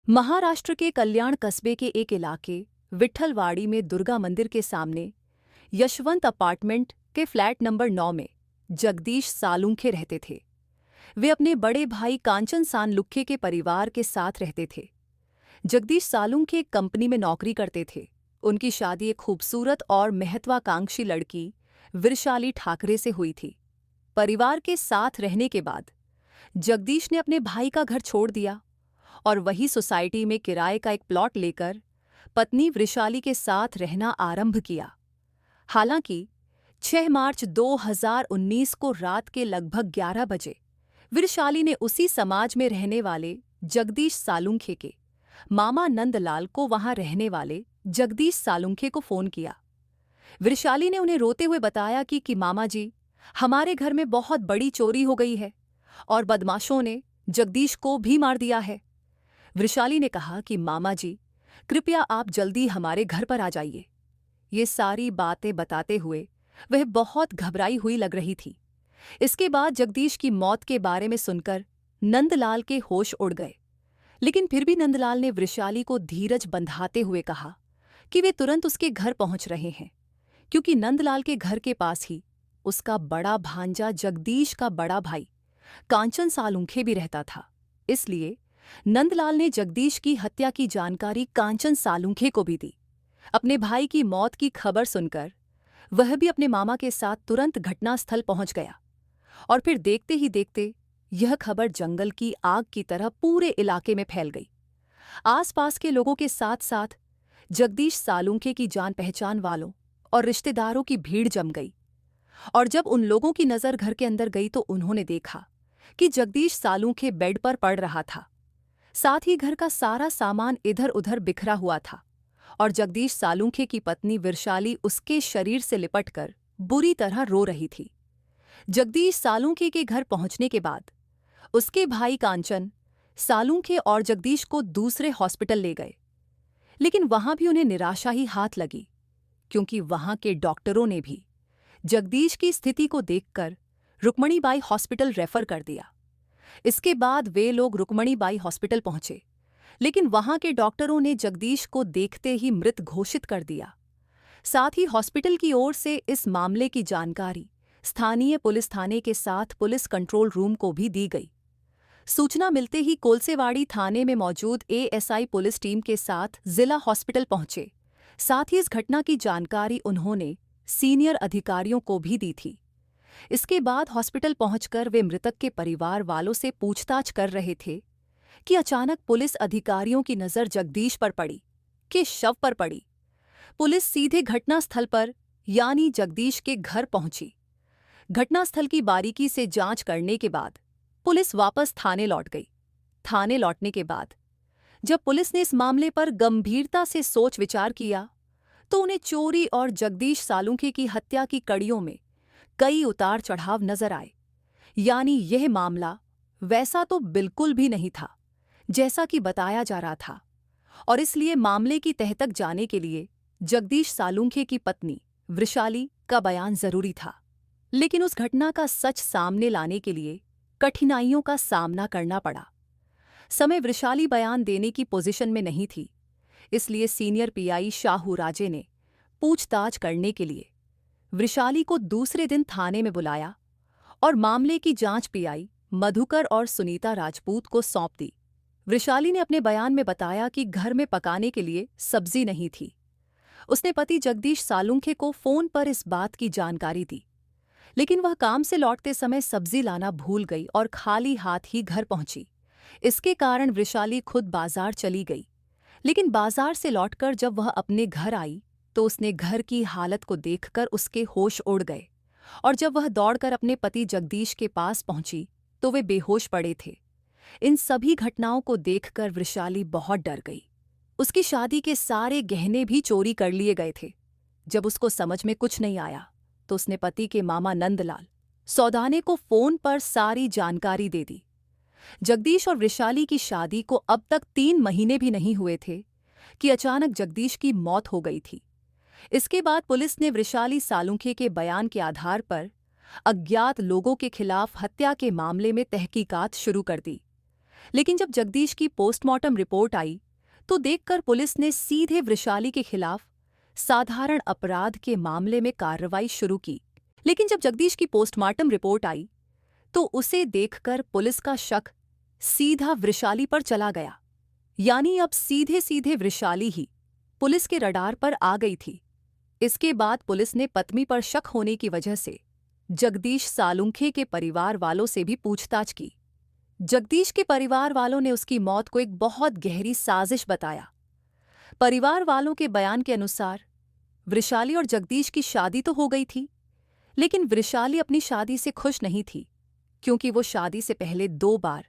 महाराष्ट्र के कल्याण कस्बे के एक इलाके विट्ठलवाड़ी में दुर्गा मंदिर के सामने यशवंत अपार्टमेंट के फ्लैट नंबर 9 में जगदीश सालुंखे रहते थे। वे अपने बड़े भाई कांचन सालुंखे के परिवार के साथ रहते थे। जगदीश सालुंखे एक कंपनी में नौकरी करते थे। उनकी शादी एक खूबसूरत और महत्वाकांक्षी लड़की विरशाली ठाकरे से हुई थी। परिवार के साथ रहने के बाद जगदीश ने अपने भाई का घर छोड़ दिया और वही सोसाइटी में किराए का एक प्लॉट लेकर पत्नी वृषाली के साथ रहना आरंभ किया। हालांकि 6 मार्च 2019 को रात के लगभग 11 बजे वृषाली ने उसी समाज में रहने वाले जगदीश सालुंखे के मामा नंदलाल को वहां रहने वाले जगदीश सालुंखे को फोन किया। वृषाली ने उन्हें रोते हुए बताया कि मामा जी, हमारे घर में बहुत बड़ी चोरी हो गई है और बदमाशों ने जगदीश को भी मार दिया है। वृषाली ने कहा कि मामा जी, कृपया आप जल्दी हमारे घर पर आ जाइए। ये सारी बातें बताते हुए वह बहुत घबराई हुई लग रही थी। इसके बाद जगदीश की मौत के बारे में सुनकर नंदलाल के होश उड़ गए, लेकिन फिर भी नंदलाल ने वृषाली को धीरज बंधाते हुए कहा कि वे तुरंत उसके घर पहुंच रहे हैं, क्योंकि नंदलाल के घर के पास ही उसका बड़ा भांजा जगदीश का बड़ा भाई कांचन सालुंखे भी रहता था। इसलिए नंदलाल ने जगदीश की हत्या की जानकारी कांचन सालुंखे को भी दी। अपने भाई की मौत की खबर सुनकर वह भी अपने मामा के साथ तुरंत घटनास्थल पहुंच गया और फिर देखते ही देखते यह खबर जंगल की आग की तरह पूरे इलाके में फैल गई। आसपास के लोगों के साथ साथ जगदीश सालुंखे की जान पहचान वालों और रिश्तेदारों की भीड़ जम गई। और जब उन लोगों की नज़र घर के अंदर गई तो उन्होंने देखा कि जगदीश सालुंखे बेड पर पड़ रहा था। साथ ही घर का सारा सामान इधर उधर बिखरा हुआ था और जगदीश सालुंखे की पत्नी विरशाली उसके शरीर से लिपटकर बुरी तरह रो रही थी। जगदीश सालुंखे के घर पहुंचने के बाद उसके भाई कांचन सालुंखे और जगदीश को दूसरे हॉस्पिटल ले गए, लेकिन वहां भी उन्हें निराशा ही हाथ लगी, क्योंकि वहां के डॉक्टरों ने भी जगदीश की स्थिति को देखकर रुक्मणीबाई हॉस्पिटल रेफर कर दिया। इसके बाद वे लोग रुक्मणीबाई हॉस्पिटल पहुंचे, लेकिन वहां के डॉक्टरों ने जगदीश को देखते ही मृत घोषित कर दिया। साथ ही हॉस्पिटल की ओर से इस मामले की जानकारी स्थानीय पुलिस थाने के साथ पुलिस कंट्रोल रूम को भी दी गई। सूचना मिलते ही कोलसेवाड़ी थाने में मौजूद एएसआई पुलिस टीम के साथ जिला हॉस्पिटल पहुंचे। साथ ही इस घटना की जानकारी उन्होंने सीनियर अधिकारियों को भी दी थी। इसके बाद हॉस्पिटल पहुंचकर वे मृतक के परिवार वालों से पूछताछ कर रहे थे कि अचानक पुलिस अधिकारियों की नज़र जगदीश पर पड़ी कि शव पर पड़ी। पुलिस सीधे घटनास्थल पर यानी जगदीश के घर पहुंची। घटनास्थल की बारीकी से जांच करने के बाद पुलिस वापस थाने लौट गई। थाने लौटने के बाद जब पुलिस ने इस मामले पर गंभीरता से सोच विचार किया तो उन्हें चोरी और जगदीश सालुंखे की हत्या की कड़ियों में कई उतार चढ़ाव नजर आए। यानी यह मामला वैसा तो बिल्कुल भी नहीं था जैसा कि बताया जा रहा था, और इसलिए मामले की तह तक जाने के लिए जगदीश सालुंखे की पत्नी वृषाली का बयान जरूरी था। लेकिन उस घटना का सच सामने लाने के लिए कठिनाइयों का सामना करना पड़ा। समय वृषाली बयान देने की पोजीशन में नहीं थी, इसलिए सीनियर पीआई शाहू राजे ने पूछताछ करने के लिए वृषाली को दूसरे दिन थाने में बुलाया और मामले की जांच पीआई मधुकर और सुनीता राजपूत को सौंप दी। वृषाली ने अपने बयान में बताया कि घर में पकाने के लिए सब्जी नहीं थी। उसने पति जगदीश सालुंखे को फोन पर इस बात की जानकारी दी, लेकिन वह काम से लौटते समय सब्जी लाना भूल गई और खाली हाथ ही घर पहुंची। इसके कारण वृषाली खुद बाजार चली गई, लेकिन बाजार से लौटकर जब वह अपने घर आई तो उसने घर की हालत को देखकर उसके होश उड़ गए, और जब वह दौड़कर अपने पति जगदीश के पास पहुंची तो वे बेहोश पड़े थे। इन सभी घटनाओं को देखकर वृषाली बहुत डर गई। उसकी शादी के सारे गहने भी चोरी कर लिए गए थे। जब उसको समझ में कुछ नहीं आया तो उसने पति के मामा नंदलाल सौदाने को फोन पर सारी जानकारी दे दी। जगदीश और वृषाली की शादी को अब तक 3 महीने भी नहीं हुए थे कि अचानक जगदीश की मौत हो गई थी। इसके बाद पुलिस ने वृषाली सालुंखे के बयान के आधार पर अज्ञात लोगों के खिलाफ हत्या के मामले में तहकीकात शुरू कर दी। लेकिन जब जगदीश की पोस्टमार्टम रिपोर्ट आई तो देखकर पुलिस ने सीधे वृषाली के खिलाफ साधारण अपराध के मामले में कार्रवाई शुरू की। लेकिन जब जगदीश की पोस्टमार्टम रिपोर्ट आई तो उसे देखकर पुलिस का शक सीधा वृषाली पर चला गया। यानी अब सीधे सीधे वृषाली ही पुलिस के रडार पर आ गई थी। इसके बाद पुलिस ने पत्नी पर शक होने की वजह से जगदीश सालुंखे के परिवार वालों से भी पूछताछ की। जगदीश के परिवार वालों ने उसकी मौत को एक बहुत गहरी साजिश बताया। परिवार वालों के बयान के अनुसार वृषाली और जगदीश की शादी तो हो गई थी, लेकिन वृषाली अपनी शादी से खुश नहीं थी, क्योंकि वो शादी से पहले 2 बार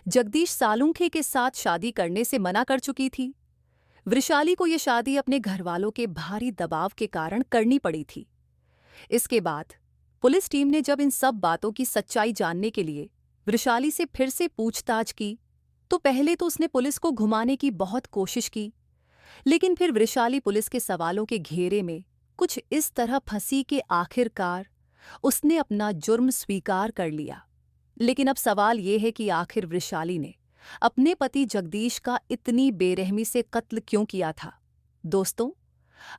जगदीश सालुंखे के साथ शादी करने से मना कर चुकी थी। वृषाली को यह शादी अपने घरवालों के भारी दबाव के कारण करनी पड़ी थी। इसके बाद पुलिस टीम ने जब इन सब बातों की सच्चाई जानने के लिए वृषाली से फिर से पूछताछ की तो पहले तो उसने पुलिस को घुमाने की बहुत कोशिश की, लेकिन फिर वृषाली पुलिस के सवालों के घेरे में कुछ इस तरह फंसी कि आखिरकार उसने अपना जुर्म स्वीकार कर लिया। लेकिन अब सवाल ये है कि आखिर वृषाली ने अपने पति जगदीश का इतनी बेरहमी से कत्ल क्यों किया था। दोस्तों,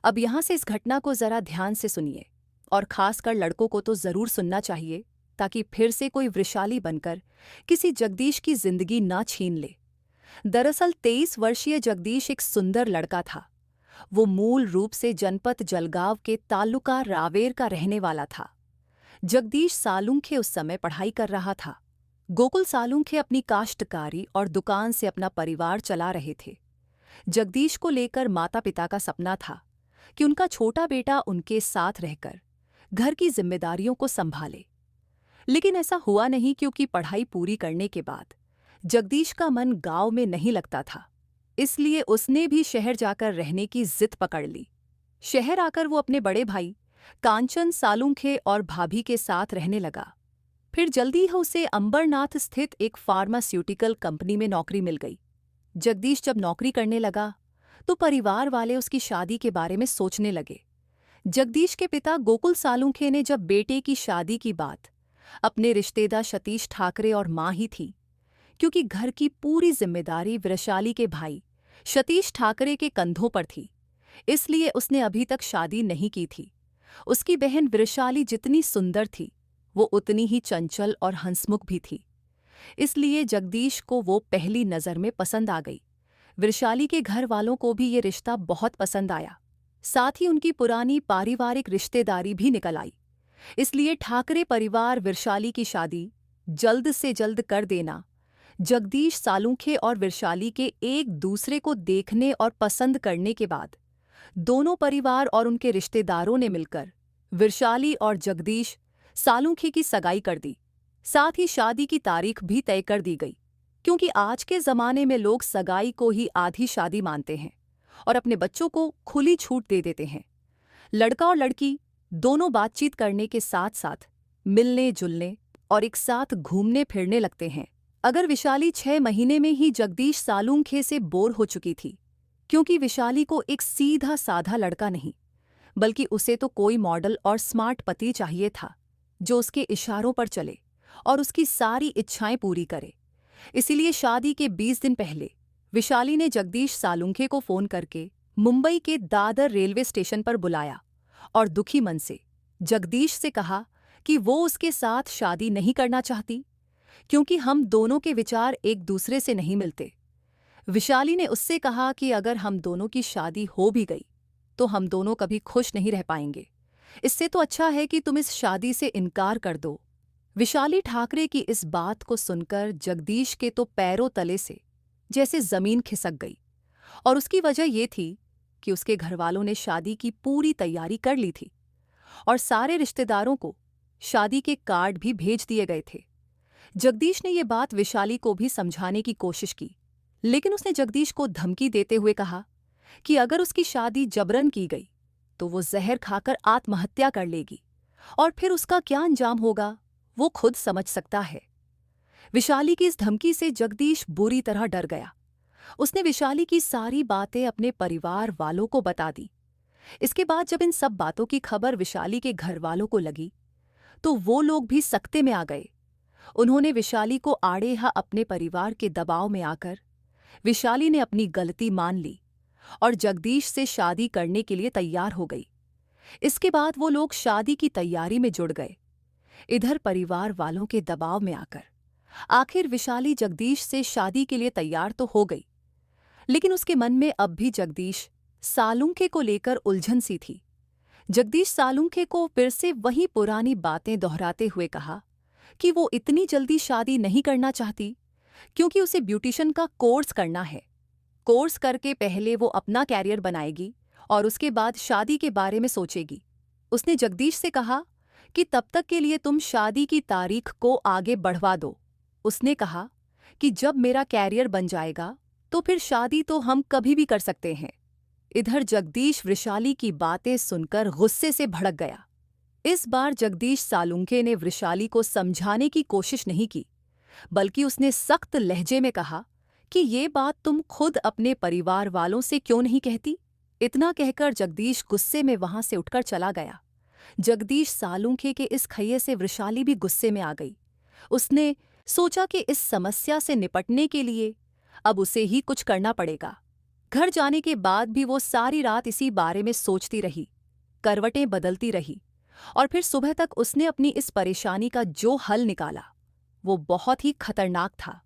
अब यहां से इस घटना को जरा ध्यान से सुनिए, और खासकर लड़कों को तो जरूर सुनना चाहिए, ताकि फिर से कोई वृषाली बनकर किसी जगदीश की जिंदगी ना छीन ले। दरअसल 23 वर्षीय जगदीश एक सुंदर लड़का था। वो मूल रूप से जनपद जलगांव के तालुका रावेर का रहने वाला था। जगदीश सालुंखे उस समय पढ़ाई कर रहा था। गोकुल सालुंखे अपनी काश्तकारी और दुकान से अपना परिवार चला रहे थे। जगदीश को लेकर माता पिता का सपना था कि उनका छोटा बेटा उनके साथ रहकर घर की जिम्मेदारियों को संभाले। लेकिन ऐसा हुआ नहीं, क्योंकि पढ़ाई पूरी करने के बाद जगदीश का मन गांव में नहीं लगता था। इसलिए उसने भी शहर जाकर रहने की जिद पकड़ ली। शहर आकर वो अपने बड़े भाई कांचन सालुंखे और भाभी के साथ रहने लगा। फिर जल्दी ही उसे अंबरनाथ स्थित एक फार्मास्यूटिकल कंपनी में नौकरी मिल गई। जगदीश जब नौकरी करने लगा तो परिवार वाले उसकी शादी के बारे में सोचने लगे। जगदीश के पिता गोकुल सालुंखे ने जब बेटे की शादी की बात अपने रिश्तेदार सतीश ठाकरे और मां ही थी, क्योंकि घर की पूरी जिम्मेदारी वृषाली के भाई सतीश ठाकरे के कंधों पर थी, इसलिए उसने अभी तक शादी नहीं की थी। उसकी बहन वृषाली जितनी सुंदर थी, वो उतनी ही चंचल और हंसमुख भी थी। इसलिए जगदीश को वो पहली नज़र में पसंद आ गई। वृषाली के घर वालों को भी ये रिश्ता बहुत पसंद आया। साथ ही उनकी पुरानी पारिवारिक रिश्तेदारी भी निकल आई। इसलिए ठाकरे परिवार वृषाली की शादी जल्द से जल्द कर देना, जगदीश सालुंखे और वृषाली के एक दूसरे को देखने और पसंद करने के बाद दोनों परिवार और उनके रिश्तेदारों ने मिलकर वृषाली और जगदीश सालुंखे की सगाई कर दी। साथ ही शादी की तारीख भी तय कर दी गई, क्योंकि आज के ज़माने में लोग सगाई को ही आधी शादी मानते हैं और अपने बच्चों को खुली छूट दे देते हैं। लड़का और लड़की दोनों बातचीत करने के साथ साथ मिलने जुलने और एक साथ घूमने फिरने लगते हैं। अगर विशाली 6 महीने में ही जगदीश सालुंखे से बोर हो चुकी थी, क्योंकि विशाली को एक सीधा साधा लड़का नहीं, बल्कि उसे तो कोई मॉडल और स्मार्ट पति चाहिए था जो उसके इशारों पर चले और उसकी सारी इच्छाएं पूरी करे। इसीलिए शादी के 20 दिन पहले विशाली ने जगदीश सालुंखे को फोन करके मुंबई के दादर रेलवे स्टेशन पर बुलाया और दुखी मन से जगदीश से कहा कि वो उसके साथ शादी नहीं करना चाहती, क्योंकि हम दोनों के विचार एक दूसरे से नहीं मिलते। विशाली ने उससे कहा कि अगर हम दोनों की शादी हो भी गई तो हम दोनों कभी खुश नहीं रह पाएंगे। इससे तो अच्छा है कि तुम इस शादी से इनकार कर दो। विशाली ठाकरे की इस बात को सुनकर जगदीश के तो पैरों तले से जैसे जमीन खिसक गई, और उसकी वजह ये थी कि उसके घरवालों ने शादी की पूरी तैयारी कर ली थी और सारे रिश्तेदारों को शादी के कार्ड भी भेज दिए गए थे। जगदीश ने ये बात विशाली को भी समझाने की कोशिश की, लेकिन उसने जगदीश को धमकी देते हुए कहा कि अगर उसकी शादी जबरन की गई तो वो जहर खाकर आत्महत्या कर लेगी, और फिर उसका क्या अंजाम होगा वो खुद समझ सकता है। विशाली की इस धमकी से जगदीश बुरी तरह डर गया। उसने विशाली की सारी बातें अपने परिवार वालों को बता दी। इसके बाद जब इन सब बातों की खबर विशाली के घर वालों को लगी तो वो लोग भी सकते में आ गए। उन्होंने विशाली को आड़े या अपने परिवार के दबाव में आकर विशाली ने अपनी गलती मान ली और जगदीश से शादी करने के लिए तैयार हो गई। इसके बाद वो लोग शादी की तैयारी में जुड़ गए। इधर परिवार वालों के दबाव में आकर आखिर विशाली जगदीश से शादी के लिए तैयार तो हो गई, लेकिन उसके मन में अब भी जगदीश सालुंखे को लेकर उलझन सी थी। जगदीश सालुंखे को फिर से वही पुरानी बातें दोहराते हुए कहा कि वो इतनी जल्दी शादी नहीं करना चाहती, क्योंकि उसे ब्यूटिशियन का कोर्स करना है। कोर्स करके पहले वो अपना कैरियर बनाएगी और उसके बाद शादी के बारे में सोचेगी। उसने जगदीश से कहा कि तब तक के लिए तुम शादी की तारीख को आगे बढ़वा दो। उसने कहा कि जब मेरा कैरियर बन जाएगा तो फिर शादी तो हम कभी भी कर सकते हैं। इधर जगदीश वृषाली की बातें सुनकर गुस्से से भड़क गया। इस बार जगदीश सालुंखे ने वृषाली को समझाने की कोशिश नहीं की, बल्कि उसने सख्त लहजे में कहा कि ये बात तुम खुद अपने परिवार वालों से क्यों नहीं कहती। इतना कहकर जगदीश गुस्से में वहां से उठकर चला गया। जगदीश सालुंखे के इस खैये से वृषाली भी गुस्से में आ गई। उसने सोचा कि इस समस्या से निपटने के लिए अब उसे ही कुछ करना पड़ेगा। घर जाने के बाद भी वो सारी रात इसी बारे में सोचती रही, करवटें बदलती रही, और फिर सुबह तक उसने अपनी इस परेशानी का जो हल निकाला वो बहुत ही खतरनाक था।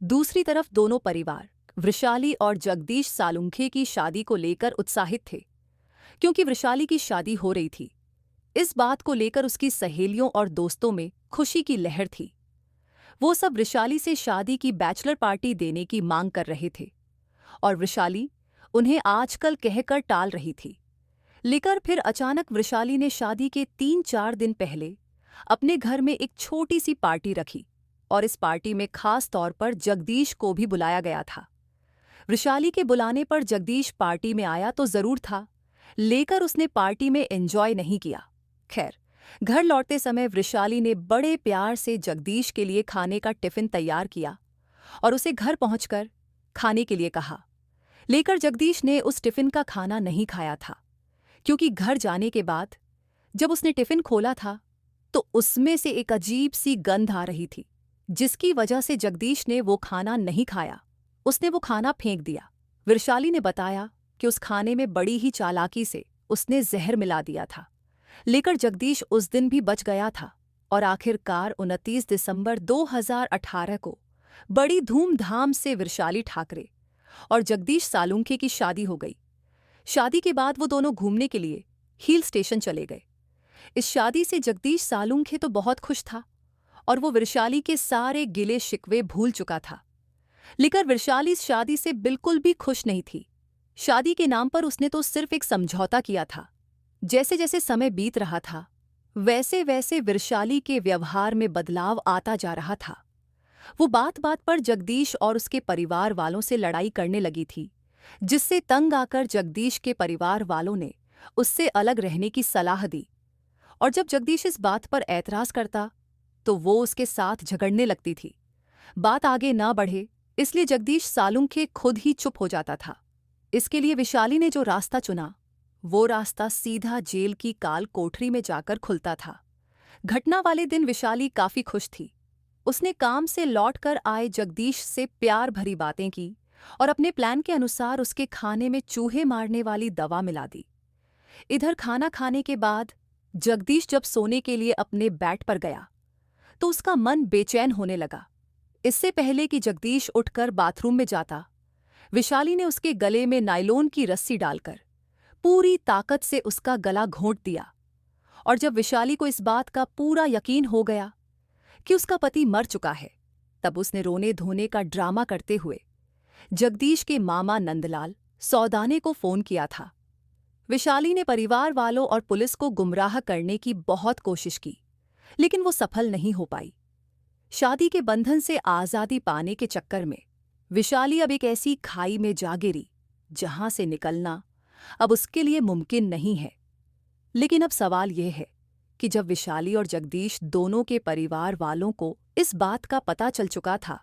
दूसरी तरफ दोनों परिवार वृषाली और जगदीश सालुंखे की शादी को लेकर उत्साहित थे, क्योंकि वृषाली की शादी हो रही थी। इस बात को लेकर उसकी सहेलियों और दोस्तों में खुशी की लहर थी। वो सब वृषाली से शादी की बैचलर पार्टी देने की मांग कर रहे थे और वृषाली उन्हें आजकल कहकर टाल रही थी। लेकर फिर अचानक वृषाली ने शादी के 3-4 दिन पहले अपने घर में एक छोटी सी पार्टी रखी और इस पार्टी में खास तौर पर जगदीश को भी बुलाया गया था। वृषाली के बुलाने पर जगदीश पार्टी में आया तो जरूर था, लेकर उसने पार्टी में एंजॉय नहीं किया। खैर, घर लौटते समय वृषाली ने बड़े प्यार से जगदीश के लिए खाने का टिफिन तैयार किया और उसे घर पहुंचकर खाने के लिए कहा। लेकर जगदीश ने उस टिफिन का खाना नहीं खाया था, क्योंकि घर जाने के बाद जब उसने टिफिन खोला था तो उसमें से एक अजीब सी गंध आ रही थी, जिसकी वजह से जगदीश ने वो खाना नहीं खाया। उसने वो खाना फेंक दिया। वृषाली ने बताया कि उस खाने में बड़ी ही चालाकी से उसने जहर मिला दिया था। लेकर जगदीश उस दिन भी बच गया था और आखिरकार 29 दिसंबर 2018 को बड़ी धूमधाम से वृषाली ठाकरे और जगदीश सालुंखे की शादी हो गई। शादी के बाद वो दोनों घूमने के लिए हिल स्टेशन चले गए। इस शादी से जगदीश सालुंखे तो बहुत खुश था और वो वृषाली के सारे गिले शिकवे भूल चुका था। लेकर वृषाली इस शादी से बिल्कुल भी खुश नहीं थी। शादी के नाम पर उसने तो सिर्फ एक समझौता किया था। जैसे जैसे समय बीत रहा था वैसे वैसे वृषाली के व्यवहार में बदलाव आता जा रहा था। वो बात बात पर जगदीश और उसके परिवार वालों से लड़ाई करने लगी थी, जिससे तंग आकर जगदीश के परिवार वालों ने उससे अलग रहने की सलाह दी। और जब जगदीश इस बात पर ऐतराज करता तो वो उसके साथ झगड़ने लगती थी। बात आगे ना बढ़े इसलिए जगदीश सालुंखे खुद ही चुप हो जाता था। इसके लिए विशाली ने जो रास्ता चुना वो रास्ता सीधा जेल की काल कोठरी में जाकर खुलता था। घटना वाले दिन विशाली काफी खुश थी। उसने काम से लौटकर आए जगदीश से प्यार भरी बातें की और अपने प्लान के अनुसार उसके खाने में चूहे मारने वाली दवा मिला दी। इधर खाना खाने के बाद जगदीश जब सोने के लिए अपने बेड पर गया तो उसका मन बेचैन होने लगा। इससे पहले कि जगदीश उठकर बाथरूम में जाता, विशाली ने उसके गले में नायलॉन की रस्सी डालकर पूरी ताकत से उसका गला घोंट दिया। और जब विशाली को इस बात का पूरा यकीन हो गया कि उसका पति मर चुका है, तब उसने रोने धोने का ड्रामा करते हुए जगदीश के मामा नंदलाल सौदाने को फोन किया था। विशाली ने परिवार वालों और पुलिस को गुमराह करने की बहुत कोशिश की, लेकिन वो सफल नहीं हो पाई। शादी के बंधन से आज़ादी पाने के चक्कर में विशाली अब एक ऐसी खाई में जा गिरी जहां से निकलना अब उसके लिए मुमकिन नहीं है। लेकिन अब सवाल यह है कि जब विशाली और जगदीश दोनों के परिवार वालों को इस बात का पता चल चुका था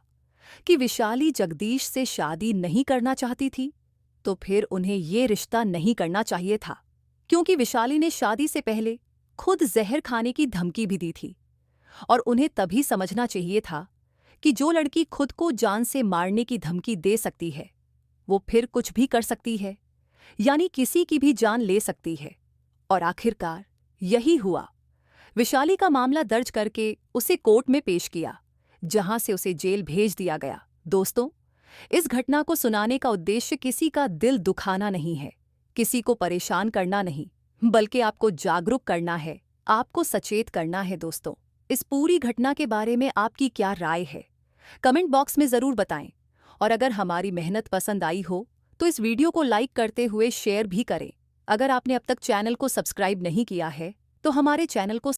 कि विशाली जगदीश से शादी नहीं करना चाहती थी, तो फिर उन्हें ये रिश्ता नहीं करना चाहिए था, क्योंकि विशाली ने शादी से पहले खुद जहर खाने की धमकी भी दी थी। और उन्हें तभी समझना चाहिए था कि जो लड़की खुद को जान से मारने की धमकी दे सकती है, वो फिर कुछ भी कर सकती है, यानी किसी की भी जान ले सकती है। और आखिरकार यही हुआ। विशाली का मामला दर्ज करके उसे कोर्ट में पेश किया, जहां से उसे जेल भेज दिया गया। दोस्तों, इस घटना को सुनाने का उद्देश्य किसी का दिल दुखाना नहीं है, किसी को परेशान करना नहीं, बल्कि आपको जागरूक करना है, आपको सचेत करना है। दोस्तों, इस पूरी घटना के बारे में आपकी क्या राय है, कमेंट बॉक्स में ज़रूर बताएं। और अगर हमारी मेहनत पसंद आई हो तो इस वीडियो को लाइक करते हुए शेयर भी करें। अगर आपने अब तक चैनल को सब्सक्राइब नहीं किया है तो हमारे चैनल को